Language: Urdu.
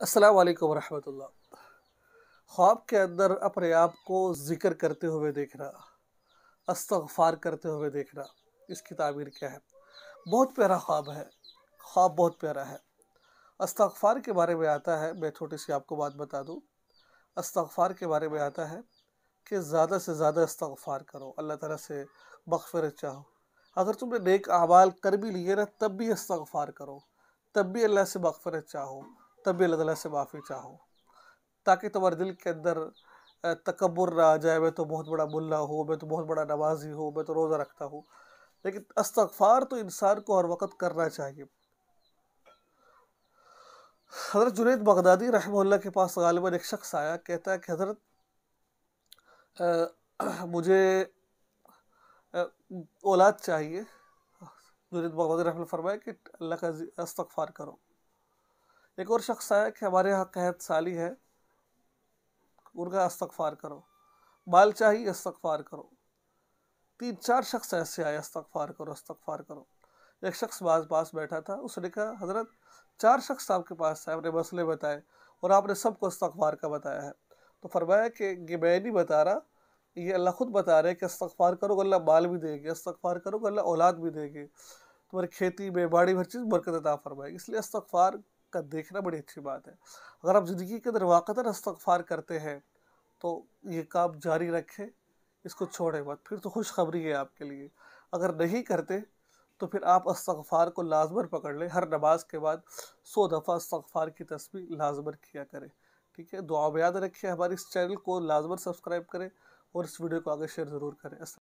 السلام علیکم ورحمۃ اللہ۔ خواب کے اندر اپنے آپ کو ذکر کرتے ہوئے دیکھنا، استغفار کرتے ہوئے دیکھنا، اس کی تعبیر کیا ہے؟ بہت پیارا خواب ہے، خواب بہت پیارا ہے۔ استغفار کے بارے میں آتا ہے، میں چھوٹی سی آپ کو بات بتا دوں۔ استغفار کے بارے میں آتا ہے کہ زیادہ سے زیادہ استغفار کرو، اللہ تعالیٰ سے مغفرت چاہو۔ اگر تم نے نیک اعمال کر بھی لیے نا، تب بھی استغفار کرو، تب بھی اللہ سے مغفرت چاہو، تب بھی اللہ تعالیٰ سے معافی چاہو، تاکہ تمہارے دل کے اندر تکبر نہ آ جائے، میں تو بہت بڑا ملا ہوں، میں تو بہت بڑا نمازی ہوں، میں تو روزہ رکھتا ہوں۔ لیکن استغفار تو انسان کو ہر وقت کرنا چاہیے۔ حضرت جنید بغدادی رحمہ اللہ کے پاس غالباً ایک شخص آیا، کہتا ہے کہ حضرت مجھے اولاد چاہیے۔ جنید بغدادی رحمہ اللہ فرمایا کہ اللہ کا استغفار کرو۔ ایک اور شخص آیا کہ ہمارے ہاں قحط سالی ہے، ان کا استغفار کرو۔ مال چاہیے، استغفار کرو۔ 3-4 شخص ایسے آئے، استغفار کرو استغفار کرو۔ ایک شخص پاس بیٹھا تھا، اس نے کہا حضرت 4 شخص آپ کے پاس آئے، اپنے مسئلے بتائے اور آپ نے سب کو استغفار کا بتایا ہے۔ تو فرمایا کہ یہ میں نہیں بتا رہا، یہ اللہ خود بتا رہے کہ استغفار کرو گے اللہ مال بھی دے گے، استغفار کرو گے اللہ اولاد بھی دے گے، تمہاری کھیتی میں باڑی میں ہر چیز برکت عطا فرمائے گی۔ اس لیے استغفار کا دیکھنا بڑی اچھی بات ہے۔ اگر آپ زندگی کے اندر واقعتاً استغفار کرتے ہیں تو یہ کام جاری رکھیں، اس کو چھوڑیں مت، پھر تو خوشخبری ہے آپ کے لیے۔ اگر نہیں کرتے تو پھر آپ استغفار کو لازماً پکڑ لیں، ہر نماز کے بعد 100 دفعہ استغفار کی تسبیح لازماً کیا کریں، ٹھیک ہے؟ دعا میں یاد رکھیں، ہمارے اس چینل کو لازماً سبسکرائب کریں اور اس ویڈیو کو آگے شیئر ضرور کریں۔